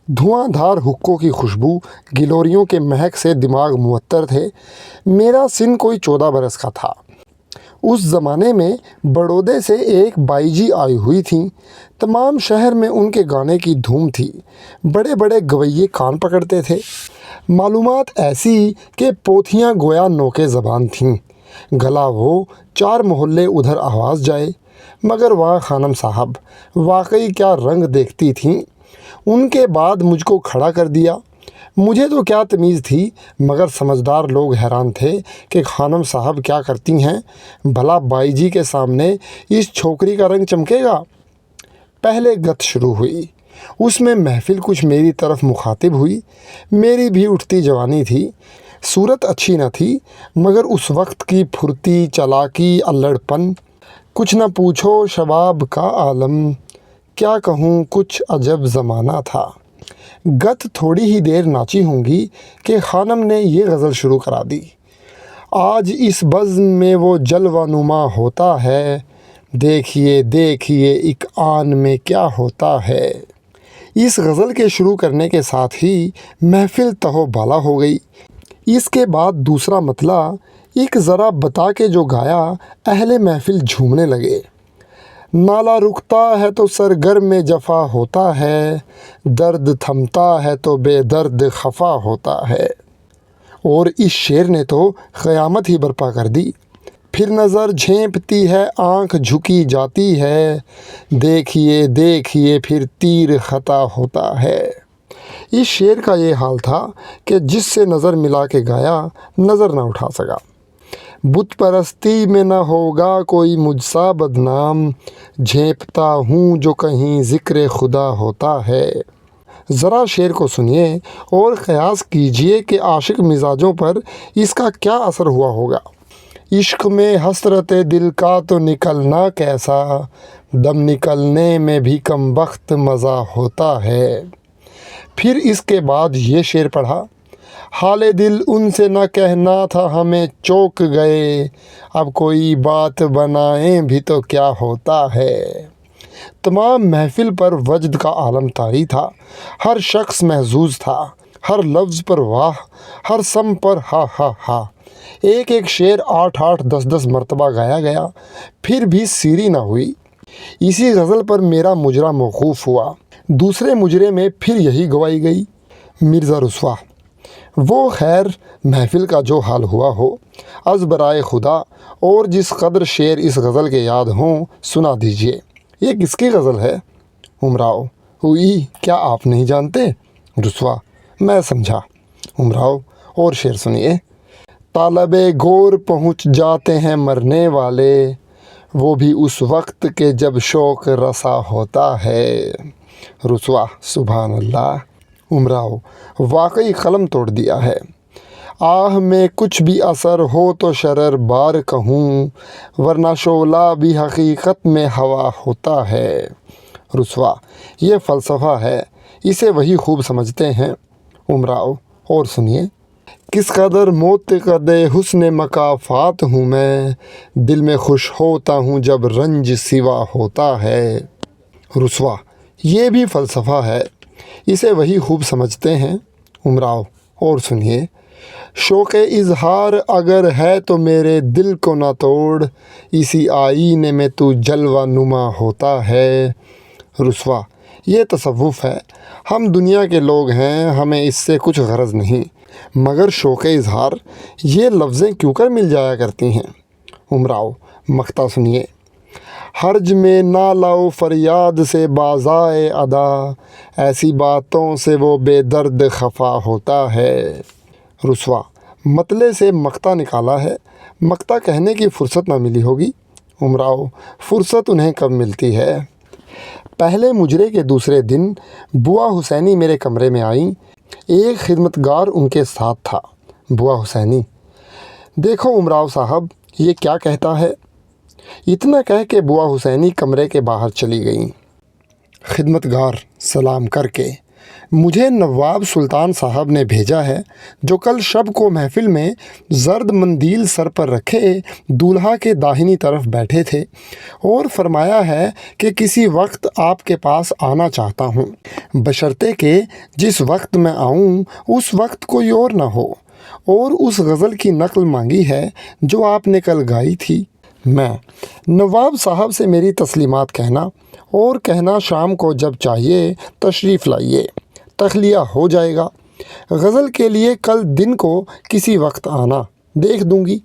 دھواں دھار حقوں کی خوشبو، گلوریوں کے مہک سے دماغ معطر تھے۔ میرا سن کوئی 14 برس کا تھا۔ اس زمانے میں بڑودے سے ایک بائی جی آئی ہوئی تھیں۔ تمام شہر میں ان کے گانے کی دھوم تھی۔ بڑے بڑے گویے کان پکڑتے تھے۔ معلومات ایسی کہ پوتھیاں گویا نوکے زبان تھیں۔ گلا وہ 4 محلے ادھر آواز جائے، مگر وہاں خانم صاحب واقعی کیا رنگ دیکھتی تھیں۔ ان کے بعد مجھ کو کھڑا کر دیا۔ مجھے تو کیا تمیز تھی، مگر سمجھدار لوگ حیران تھے کہ خانم صاحب کیا کرتی ہیں۔ بھلا بائی جی کے سامنے اس چھوکری کا رنگ چمکے گا؟ پہلے گت شروع ہوئی۔ اس میں محفل کچھ میری طرف مخاطب ہوئی۔ میری بھی اٹھتی جوانی تھی۔ صورت اچھی نہ تھی، مگر اس وقت کی پھرتی، چالاکی، الڑ پن، کچھ نہ پوچھو شباب کا عالم، کیا کہوں کچھ عجب زمانہ تھا۔ گت تھوڑی ہی دیر ناچی ہوں گی کہ خانم نے یہ غزل شروع کرا دی: آج اس بزم میں وہ جلوہ نما ہوتا ہے، دیکھیے دیکھیے ایک آن میں کیا ہوتا ہے۔ اس غزل کے شروع کرنے کے ساتھ ہی محفل تہو بالا ہو گئی۔ اس کے بعد دوسرا مطلع ایک ذرا بتا کے جو گایا، اہل محفل جھومنے لگے: نالا رکتا ہے تو سرگرم میں جفا ہوتا ہے، درد تھمتا ہے تو بے درد خفا ہوتا ہے۔ اور اس شعر نے تو قیامت ہی برپا کر دی۔ پھر نظر جھینپتی ہے، آنکھ جھکی جاتی ہے، دیکھیے دیکھیے پھر تیر خطا ہوتا ہے۔ اس شعر کا یہ حال تھا کہ جس سے نظر ملا کے گایا، نظر نہ اٹھا سکا۔ بت پرستی میں نہ ہوگا کوئی مجھ سا بدنام، جھینپتا ہوں جو کہیں ذکر خدا ہوتا ہے۔ ذرا شعر کو سنیے اور قیاس کیجیے کہ عاشق مزاجوں پر اس کا کیا اثر ہوا ہوگا۔ عشق میں حسرت دل کا تو نکلنا کیسا، دم نکلنے میں بھی کم بخت مزہ ہوتا ہے۔ پھر اس کے بعد یہ شعر پڑھا: حال دل ان سے نہ کہنا تھا ہمیں چوک گئے، اب کوئی بات بنائیں بھی تو کیا ہوتا ہے۔ تمام محفل پر وجد کا عالم طاری تھا۔ ہر شخص محظوظ تھا۔ ہر لفظ پر واہ، ہر سم پر ہا ہا ہا۔ ایک ایک شعر 8 10 مرتبہ گایا گیا، پھر بھی سیری نہ ہوئی۔ اسی غزل پر میرا مجرا موقوف ہوا۔ دوسرے مجرے میں پھر یہی گوائی گئی: مرزا رسوا۔ وہ خیر محفل کا جو حال ہوا ہو، از برائے خدا اور جس قدر شعر اس غزل کے یاد ہوں سنا دیجیے۔ یہ کس کی غزل ہے؟ امراؤ: ہوئی کیا آپ نہیں جانتے؟ رسوا: میں سمجھا۔ امراؤ: اور شعر سنیے: طالب گور پہنچ جاتے ہیں مرنے والے، وہ بھی اس وقت کے جب شوق رسا ہوتا ہے۔ رسوا: سبحان اللہ۔ امراؤ: واقعی قلم توڑ دیا ہے۔ آہ میں کچھ بھی اثر ہو تو شرر بار کہوں، ورنہ شعلہ بھی حقیقت میں ہوا ہوتا ہے۔ رسوا: یہ فلسفہ ہے، اسے وہی خوب سمجھتے ہیں۔ امراؤ: اور سنیے: کس قدر معتقد حسن مکافات ہوں میں، دل میں خوش ہوتا ہوں جب رنج سوا ہوتا ہے۔ رسوا: یہ بھی فلسفہ ہے، اسے وہی خوب سمجھتے ہیں۔ امراؤ: اور سنیے: شوق اظہار اگر ہے تو میرے دل کو نہ توڑ، اسی آئینے میں تو جلوہ نما ہوتا ہے۔ رسوا: یہ تصوف ہے، ہم دنیا کے لوگ ہیں، ہمیں اس سے کچھ غرض نہیں، مگر شوق اظہار یہ لفظیں کیوں کر مل جایا کرتی ہیں۔ امراؤ: مقطع سنیے: حرج میں نہ لاؤ فریاد سے بازائے ادا، ایسی باتوں سے وہ بے درد خفا ہوتا ہے۔ رسوا: مطلع سے مقطع نکالا ہے، مقطع کہنے کی فرصت نہ ملی ہوگی۔ امراؤ: فرصت انہیں کب ملتی ہے؟ پہلے مجرے کے دوسرے دن بوا حسینی میرے کمرے میں آئیں۔ ایک خدمتگار ان کے ساتھ تھا۔ بوا حسینی: دیکھو امراؤ صاحب یہ کیا کہتا ہے۔ اتنا کہہ کے بوا حسینی کمرے کے باہر چلی گئیں۔ خدمتگار سلام کر کے مجھے نواب سلطان صاحب نے بھیجا ہے جو کل شب کو محفل میں زرد مندیل سر پر رکھے دولہا کے داہنی طرف بیٹھے تھے اور فرمایا ہے کہ کسی وقت آپ کے پاس آنا چاہتا ہوں، بشرطے کہ جس وقت میں آؤں اس وقت کوئی اور نہ ہو، اور اس غزل کی نقل مانگی ہے جو آپ نے کل گائی تھی۔ میں نواب صاحب سے میری تسلیمات کہنا اور کہنا شام کو جب چاہیے تشریف لائیے، تخلیہ ہو جائے گا۔ غزل کے لیے کل دن کو کسی وقت آنا، دیکھ دوں گی۔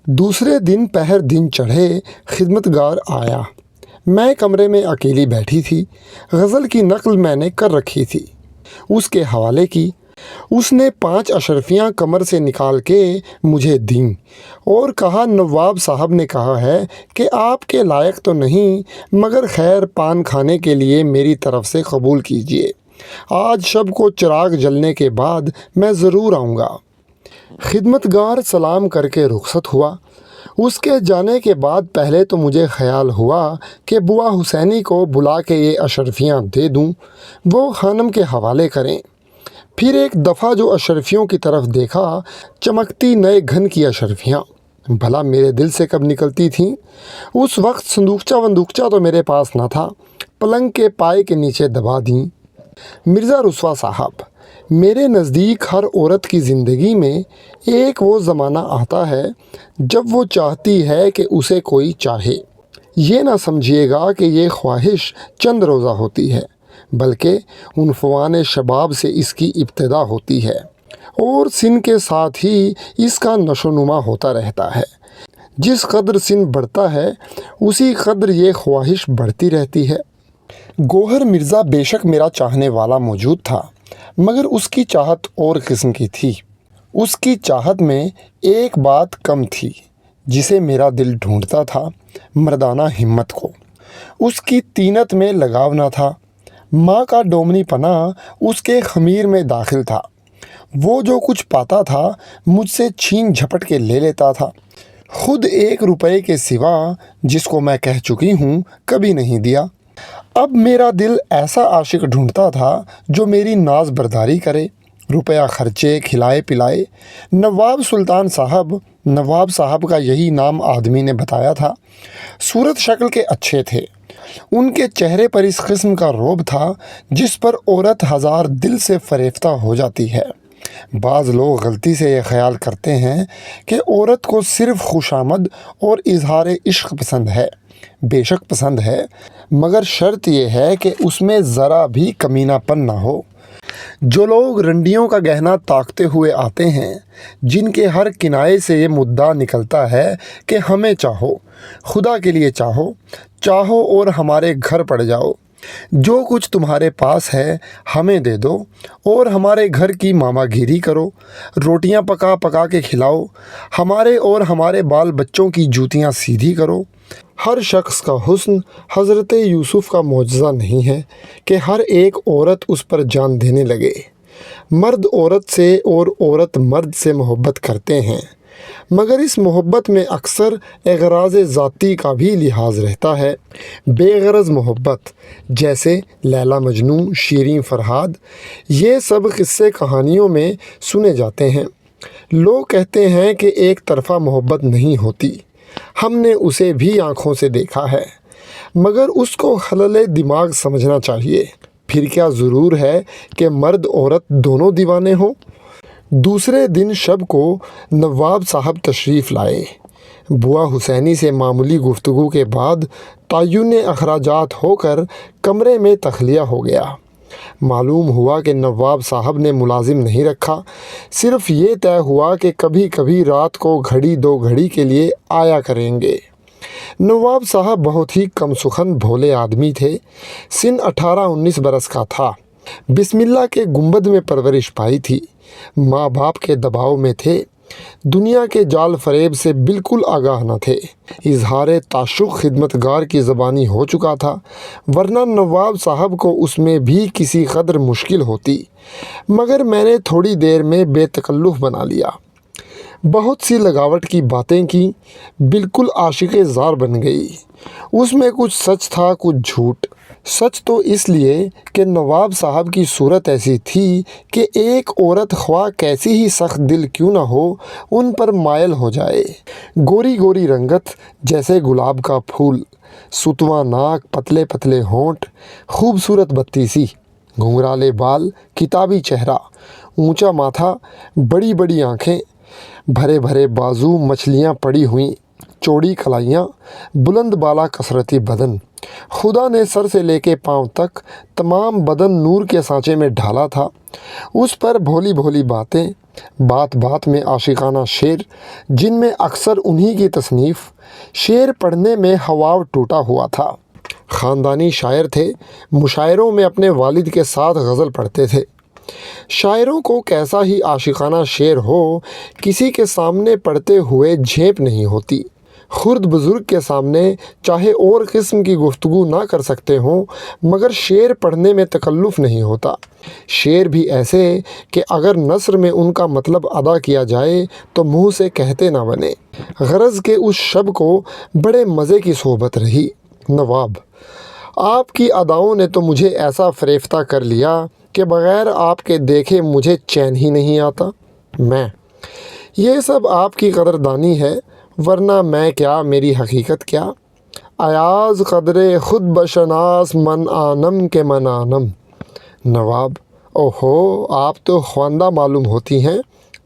دوسرے دن پہر دن چڑھے خدمتگار آیا۔ میں کمرے میں اکیلی بیٹھی تھی۔ غزل کی نقل میں نے کر رکھی تھی، اس کے حوالے کی۔ اس نے 5 اشرفیاں کمر سے نکال کے مجھے دیں اور کہا نواب صاحب نے کہا ہے کہ آپ کے لائق تو نہیں، مگر خیر پان کھانے کے لیے میری طرف سے قبول کیجیے۔ آج شب کو چراغ جلنے کے بعد میں ضرور آؤں گا۔ خدمتگار سلام کر کے رخصت ہوا۔ اس کے جانے کے بعد پہلے تو مجھے خیال ہوا کہ بوا حسینی کو بلا کے یہ اشرفیاں دے دوں، وہ خانم کے حوالے کریں۔ پھر ایک دفعہ جو اشرفیوں کی طرف دیکھا، چمکتی نئے گھن کی اشرفیاں، بھلا میرے دل سے کب نکلتی تھیں؟ اس وقت صندوقچہ تو میرے پاس نہ تھا، پلنگ کے پائے کے نیچے دبا دیں۔ مرزا رسوا صاحب، میرے نزدیک ہر عورت کی زندگی میں ایک وہ زمانہ آتا ہے جب وہ چاہتی ہے کہ اسے کوئی چاہے۔ یہ نہ سمجھیے گا کہ یہ خواہش چند روزہ ہوتی ہے، بلکہ عنفوان شباب سے اس کی ابتدا ہوتی ہے اور سن کے ساتھ ہی اس کا نشو و نما ہوتا رہتا ہے۔ جس قدر سن بڑھتا ہے اسی قدر یہ خواہش بڑھتی رہتی ہے۔ گوہر مرزا بے شک میرا چاہنے والا موجود تھا، مگر اس کی چاہت اور قسم کی تھی۔ اس کی چاہت میں ایک بات کم تھی جسے میرا دل ڈھونڈتا تھا، مردانہ ہمت کو۔ اس کی طینت میں لگاو نہ تھا، ماں کا ڈومنی پنا اس کے خمیر میں داخل تھا۔ وہ جو کچھ پاتا تھا مجھ سے چھین جھپٹ کے لے لیتا تھا، خود 1 روپے کے سوا، جس کو میں کہہ چکی ہوں، کبھی نہیں دیا۔ اب میرا دل ایسا عاشق ڈھونڈتا تھا جو میری ناز برداری کرے، روپیہ خرچے، کھلائے پلائے۔ نواب صاحب کا یہی نام آدمی نے بتایا تھا۔ صورت شکل کے اچھے تھے، ان کے چہرے پر اس قسم کا رعب تھا جس پر عورت ہزار دل سے فریفتہ ہو جاتی ہے۔ بعض لوگ غلطی سے یہ خیال کرتے ہیں کہ عورت کو صرف خوشامد اور اظہار عشق پسند ہے۔ بے شک پسند ہے، مگر شرط یہ ہے کہ اس میں ذرا بھی کمینہ پن نہ ہو۔ جو لوگ رنڈیوں کا گہنا تاکتے ہوئے آتے ہیں، جن کے ہر کنائے سے یہ مدعا نکلتا ہے کہ ہمیں چاہو، خدا کے لیے چاہو اور ہمارے گھر پڑ جاؤ، جو کچھ تمہارے پاس ہے ہمیں دے دو اور ہمارے گھر کی ماما گیری کرو، روٹیاں پکا پکا کے کھلاؤ، ہمارے اور ہمارے بال بچوں کی جوتیاں سیدھی کرو۔ ہر شخص کا حسن حضرت یوسف کا معجزہ نہیں ہے کہ ہر ایک عورت اس پر جان دینے لگے۔ مرد عورت سے اور عورت مرد سے محبت کرتے ہیں، مگر اس محبت میں اکثر اغراض ذاتی کا بھی لحاظ رہتا ہے۔ بے غرض محبت، جیسے لیلا مجنوں، شیریں فرہاد، یہ سب قصے کہانیوں میں سنے جاتے ہیں۔ لوگ کہتے ہیں کہ ایک طرفہ محبت نہیں ہوتی، ہم نے اسے بھی آنکھوں سے دیکھا ہے، مگر اس کو خلل دماغ سمجھنا چاہیے۔ پھر کیا ضرور ہے کہ مرد عورت دونوں دیوانے ہوں؟ دوسرے دن شب کو نواب صاحب تشریف لائے۔ بوا حسینی سے معمولی گفتگو کے بعد تعین اخراجات ہو کر کمرے میں تخلیہ ہو گیا۔ معلوم ہوا کہ نواب صاحب نے ملازم نہیں رکھا، صرف یہ طے ہوا کہ کبھی کبھی رات کو گھڑی 2 گھڑی کے لیے آیا کریں گے۔ نواب صاحب بہت ہی کم سخن بھولے آدمی تھے۔ سن 18-19 برس کا تھا۔ بسم اللہ کے گنبد میں پرورش پائی تھی۔ ماں باپ کے دباؤ میں تھے، دنیا کے جال فریب سے بالکل آگاہ نہ تھے۔ اظہار تعشق خدمتگار کی زبانی ہو چکا تھا، ورنہ نواب صاحب کو اس میں بھی کسی قدر مشکل ہوتی، مگر میں نے تھوڑی دیر میں بے تکلف بنا لیا۔ بہت سی لگاوٹ کی باتیں کی، بالکل عاشق زار بن گئی۔ اس میں کچھ سچ تھا، کچھ جھوٹ۔ سچ تو اس لیے کہ نواب صاحب کی صورت ایسی تھی کہ ایک عورت خواہ کیسی ہی سخت دل کیوں نہ ہو ان پر مائل ہو جائے۔ گوری گوری رنگت جیسے گلاب کا پھول، ستواں ناک، پتلے پتلے ہونٹ، خوبصورت بتی سی، گھنگرالے بال، کتابی چہرہ، اونچا ماتھا، بڑی بڑی آنکھیں، بھرے بھرے بازو، مچھلیاں پڑی ہوئیں، چوڑی کلائیاں، بلند بالا کثرتی بدن۔ خدا نے سر سے لے کے پاؤں تک تمام بدن نور کے سانچے میں ڈھالا تھا۔ اس پر بھولی بھولی باتیں، بات بات میں عاشقانہ شعر، جن میں اکثر انہی کی تصنیف۔ شعر پڑھنے میں حواو ٹوٹا ہوا تھا۔ خاندانی شاعر تھے، مشاعروں میں اپنے والد کے ساتھ غزل پڑھتے تھے۔ شاعروں کو کیسا ہی عاشقانہ شعر ہو، کسی کے سامنے پڑھتے ہوئے جھیپ نہیں ہوتی۔ خرد بزرگ کے سامنے چاہے اور قسم کی گفتگو نہ کر سکتے ہوں، مگر شعر پڑھنے میں تکلف نہیں ہوتا۔ شعر بھی ایسے کہ اگر نثر میں ان کا مطلب ادا کیا جائے تو منہ سے کہتے نہ بنے۔ غرض کہ اس شب کو بڑے مزے کی صحبت رہی۔ نواب: آپ کی اداؤں نے تو مجھے ایسا فریفتہ کر لیا کہ بغیر آپ کے دیکھے مجھے چین ہی نہیں آتا۔ میں: یہ سب آپ کی قدردانی ہے، ورنہ میں کیا، میری حقیقت کیا؟ ایاز قدرے خود بشناس من آنم کے من آنم۔ نواب: اوہو، آپ تو خواندہ معلوم ہوتی ہیں۔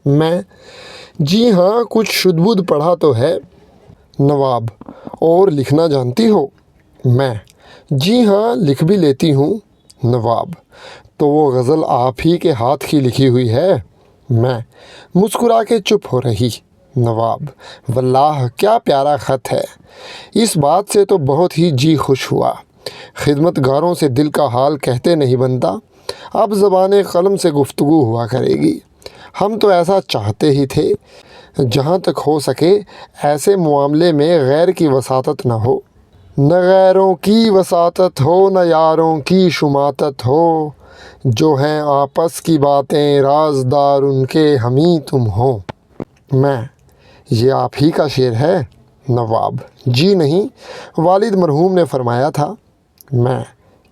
میں: جی ہاں، کچھ شد بد پڑھا تو ہے۔ نواب: اور لکھنا جانتی ہو؟ میں: جی ہاں، لکھ بھی لیتی ہوں۔ نواب: تو وہ غزل آپ ہی کے ہاتھ کی لکھی ہوئی ہے؟ میں مسکرا کے چپ ہو رہی۔ نواب: واللہ کیا پیارا خط ہے! اس بات سے تو بہت ہی جی خوش ہوا۔ خدمت گاروں سے دل کا حال کہتے نہیں بنتا، اب زبان قلم سے گفتگو ہوا کرے گی۔ ہم تو ایسا چاہتے ہی تھے، جہاں تک ہو سکے ایسے معاملے میں غیر کی وساطت نہ ہو۔ نہ غیروں کی وساطت ہو، نہ یاروں کی شماتت ہو، جو ہیں آپس کی باتیں رازدار ان کے ہمیں تم ہو۔ میں: یہ آپ ہی کا شعر ہے؟ نواب: جی نہیں، والد مرحوم نے فرمایا تھا۔ میں: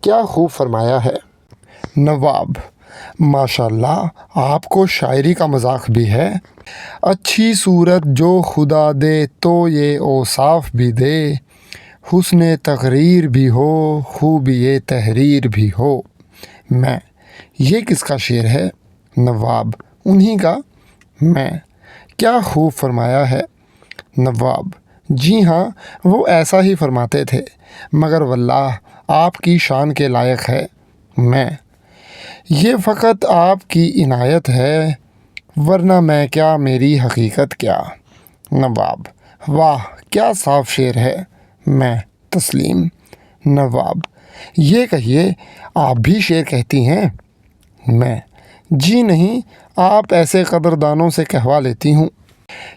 کیا خوب فرمایا ہے۔ نواب: ماشاءاللہ، آپ کو شاعری کا مذاق بھی ہے۔ اچھی صورت جو خدا دے تو یہ اوصاف بھی دے، حسن تقریر بھی ہو، خوبی تحریر بھی ہو۔ میں: یہ کس کا شعر ہے؟ نواب: انہی کا۔ میں: کیا خوب فرمایا ہے۔ نواب: جی ہاں، وہ ایسا ہی فرماتے تھے، مگر واللہ آپ کی شان کے لائق ہے۔ میں: یہ فقط آپ کی عنایت ہے، ورنہ میں کیا، میری حقیقت کیا؟ نواب: واہ، کیا صاف شعر ہے۔ میں: تسلیم۔ نواب: یہ کہیے، آپ بھی شعر کہتی ہیں؟ میں: جی نہیں، آپ ایسے قدردانوں سے کہوا لیتی ہوں۔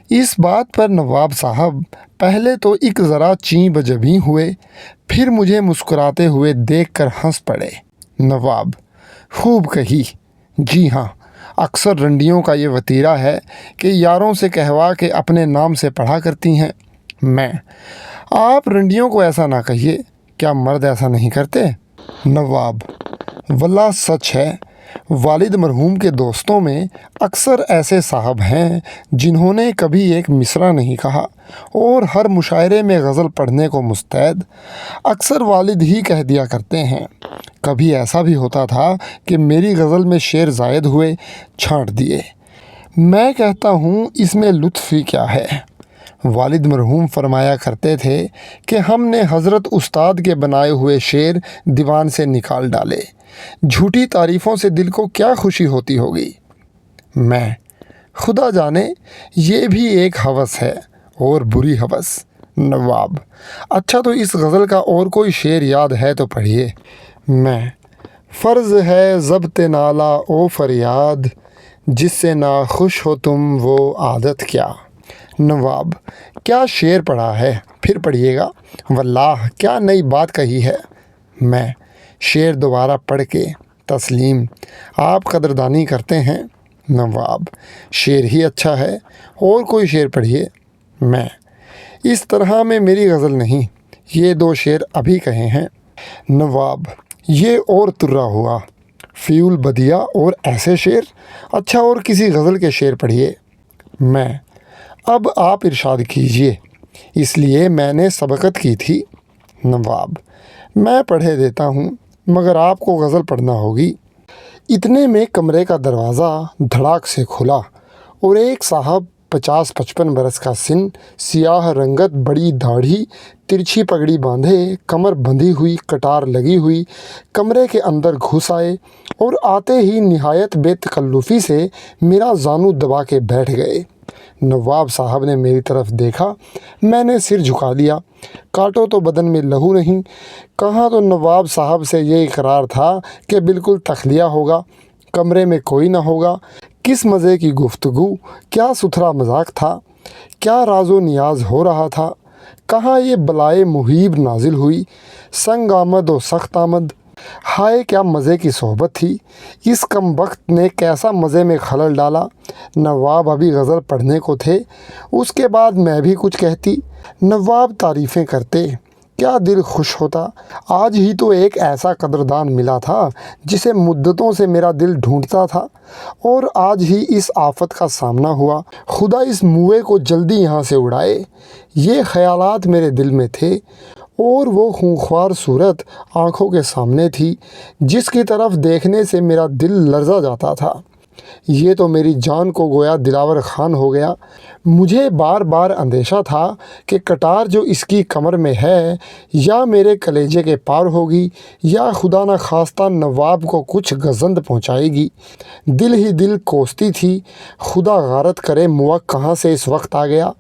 اس بات پر نواب صاحب پہلے تو ایک ذرا چیں بجبیں ہوئے، پھر مجھے مسکراتے ہوئے دیکھ کر ہنس پڑے۔ نواب: خوب کہی۔ جی ہاں، اکثر رنڈیوں کا یہ وتیرہ ہے کہ یاروں سے کہوا کے اپنے نام سے پڑھا کرتی ہیں۔ میں: آپ رنڈیوں کو ایسا نہ کہیے، کیا مرد ایسا نہیں کرتے؟ نواب: واللہ سچ ہے، والد مرحوم کے دوستوں میں اکثر ایسے صاحب ہیں جنہوں نے کبھی ایک مصرع نہیں کہا اور ہر مشاعرے میں غزل پڑھنے کو مستعد۔ اکثر والد ہی کہہ دیا کرتے ہیں۔ کبھی ایسا بھی ہوتا تھا کہ میری غزل میں شعر زائد ہوئے، چھانٹ دیے۔ میں کہتا ہوں، اس میں لطف ہی کیا ہے؟ والد مرحوم فرمایا کرتے تھے کہ ہم نے حضرت استاد کے بنائے ہوئے شعر دیوان سے نکال ڈالے، جھوٹی تعریفوں سے دل کو کیا خوشی ہوتی ہوگی۔ میں: خدا جانے، یہ بھی ایک ہوس ہے، اور بری ہوس۔ نواب: اچھا، تو اس غزل کا اور کوئی شعر یاد ہے تو پڑھیے۔ میں: فرض ہے ضبط نالہ او فریاد، جس سے ناخوش ہو تم وہ عادت کیا۔ نواب: کیا شعر پڑھا ہے، پھر پڑھیے گا، واللہ کیا نئی بات کہی ہے۔ میں: شعر دوبارہ پڑھ کے۔ تسلیم: آپ قدردانی کرتے ہیں؟ نواب: شعر ہی اچھا ہے، اور کوئی شعر پڑھیے۔ میں: اس طرح میں میری غزل نہیں، یہ 2 شعر ابھی کہے ہیں۔ نواب: یہ اور ترا ہوا، فیول بدیا اور ایسے شعر؟ اچھا، اور کسی غزل کے شعر پڑھیے۔ میں: اب آپ ارشاد کیجیے، اس لیے میں نے سبقت کی تھی۔ نواب: میں پڑھے دیتا ہوں، مگر آپ کو غزل پڑھنا ہوگی۔ اتنے میں کمرے کا دروازہ دھڑاک سے کھلا اور ایک صاحب 50-55 برس کا سن، سیاہ رنگت، بڑی داڑھی، ترچھی پگڑی باندھے، کمر بندھی ہوئی، کٹار لگی ہوئی، کمرے کے اندر گھس آئے اور آتے ہی نہایت بے تکلفی سے میرا زانو دبا کے بیٹھ گئے۔ نواب صاحب نے میری طرف دیکھا، میں نے سر جھکا لیا۔ کاٹو تو بدن میں لہو نہیں۔ کہاں تو نواب صاحب سے یہ اقرار تھا کہ بالکل تخلیہ ہوگا، کمرے میں کوئی نہ ہوگا۔ کس مزے کی گفتگو، کیا ستھرا مذاق تھا، کیا راز و نیاز ہو رہا تھا۔ کہاں یہ بلائے محیب نازل ہوئی، سنگ آمد و سخت آمد۔ ہائے کیا مزے کی صحبت تھی، اس کم وقت نے کیسا مزے میں خلل ڈالا۔ نواب ابھی غزل پڑھنے کو تھے، اس کے بعد میں بھی کچھ کہتی، نواب تعریفیں کرتے، کیا دل خوش ہوتا۔ آج ہی تو ایک ایسا قدردان ملا تھا جسے مدتوں سے میرا دل ڈھونڈتا تھا، اور آج ہی اس آفت کا سامنا ہوا۔ خدا اس موئے کو جلدی یہاں سے اڑائے۔ یہ خیالات میرے دل میں تھے، اور وہ خونخوار صورت آنکھوں کے سامنے تھی جس کی طرف دیکھنے سے میرا دل لرزا جاتا تھا۔ یہ تو میری جان کو گویا دلاور خان ہو گیا۔ مجھے بار بار اندیشہ تھا کہ کٹار جو اس کی کمر میں ہے یا میرے کلیجے کے پار ہوگی، یا خدا نہ خواستہ نواب کو کچھ گزند پہنچائے گی۔ دل ہی دل کوستی تھی، خدا غارت کرے موا کہاں سے اس وقت آ گیا۔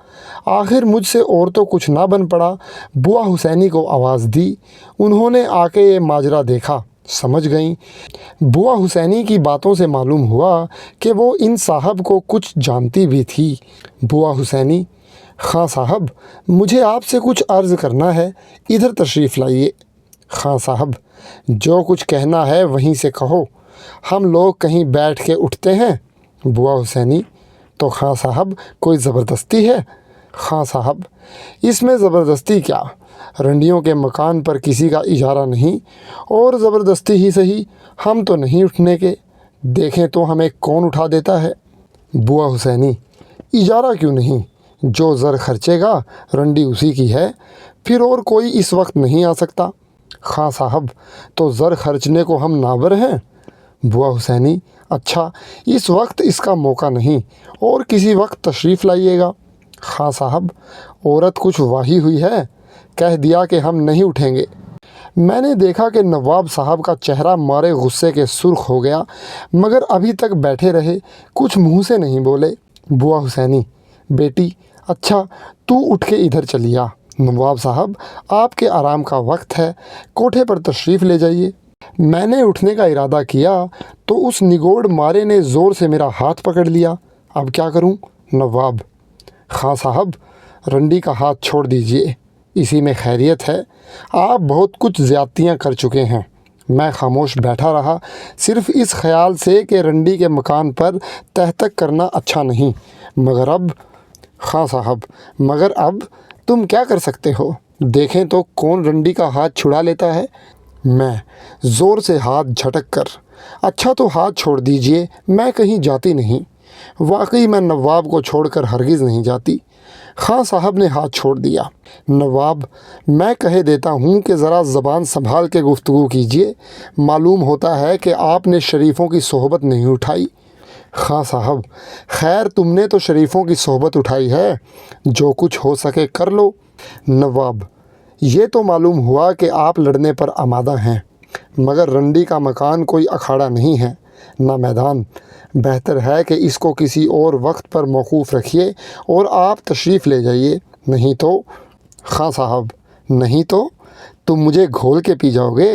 آخر مجھ سے اور تو کچھ نہ بن پڑا، بوا حسینی کو آواز دی۔ انہوں نے آ کے یہ ماجرا دیکھا، سمجھ گئیں۔ بوا حسینی کی باتوں سے معلوم ہوا کہ وہ ان صاحب کو کچھ جانتی بھی تھی۔ بوا حسینی: خاں صاحب، مجھے آپ سے کچھ عرض کرنا ہے، ادھر تشریف لائیے۔ خاں صاحب: جو کچھ کہنا ہے وہیں سے کہو، ہم لوگ کہیں بیٹھ کے اٹھتے ہیں۔ بوا حسینی: تو خاں صاحب کوئی زبردستی ہے؟ خاں صاحب: اس میں زبردستی کیا، رنڈیوں کے مکان پر کسی کا اجارہ نہیں، اور زبردستی ہی صحیح، ہم تو نہیں اٹھنے کے، دیکھیں تو ہمیں کون اٹھا دیتا ہے۔ بوا حسینی: اجارہ کیوں نہیں، جو زر خرچے گا رنڈی اسی کی ہے، پھر اور کوئی اس وقت نہیں آ سکتا۔ خاں صاحب: تو زر خرچنے کو ہم ناور ہیں۔ بوا حسینی: اچھا، اس وقت اس کا موقع نہیں، اور کسی وقت تشریف لائیے گا۔ خاں صاحب: عورت کچھ واہی ہوئی ہے، کہہ دیا کہ ہم نہیں اٹھیں گے۔ میں نے دیکھا کہ نواب صاحب کا چہرہ مارے غصے کے سرخ ہو گیا، مگر ابھی تک بیٹھے رہے، کچھ منہ سے نہیں بولے۔ بوا حسینی: بیٹی، اچھا تو اٹھ کے ادھر چلی آ، نواب صاحب آپ کے آرام کا وقت ہے، کوٹھے پر تشریف لے جائیے۔ میں نے اٹھنے کا ارادہ کیا تو اس نگوڑ مارے نے زور سے میرا ہاتھ پکڑ لیا۔ اب کیا کروں؟ نواب: خاں صاحب، رنڈی کا ہاتھ چھوڑ دیجیے، اسی میں خیریت ہے۔ آپ بہت کچھ زیادتیاں کر چکے ہیں۔ میں خاموش بیٹھا رہا، صرف اس خیال سے کہ رنڈی کے مکان پر تہ تک کرنا اچھا نہیں، مگر اب… خاں صاحب: مگر اب تم کیا کر سکتے ہو، دیکھیں تو کون رنڈی کا ہاتھ چھڑا لیتا ہے۔ میں زور سے ہاتھ جھٹک کر: اچھا تو ہاتھ چھوڑ دیجیے، میں کہیں جاتی نہیں۔ واقعی میں نواب کو چھوڑ کر ہرگز نہیں جاتی۔ خاں صاحب نے ہاتھ چھوڑ دیا۔ نواب: میں کہہ دیتا ہوں کہ ذرا زبان سنبھال کے گفتگو کیجیے، معلوم ہوتا ہے کہ آپ نے شریفوں کی صحبت نہیں اٹھائی۔ خاں صاحب: خیر تم نے تو شریفوں کی صحبت اٹھائی ہے، جو کچھ ہو سکے کر لو۔ نواب: یہ تو معلوم ہوا کہ آپ لڑنے پر آمادہ ہیں، مگر رنڈی کا مکان کوئی اکھاڑا نہیں ہے، نہ میدان۔ بہتر ہے کہ اس کو کسی اور وقت پر موقوف رکھیے اور آپ تشریف لے جائیے، نہیں تو… خاں صاحب: نہیں تو تم مجھے گھول کے پی جاؤ گے،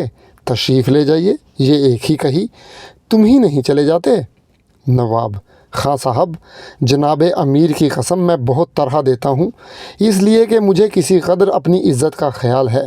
تشریف لے جائیے، یہ ایک ہی کہی، تم ہی نہیں چلے جاتے۔ نواب: خاں صاحب، جناب امیر کی قسم میں بہت طرح دیتا ہوں، اس لیے کہ مجھے کسی قدر اپنی عزت کا خیال ہے۔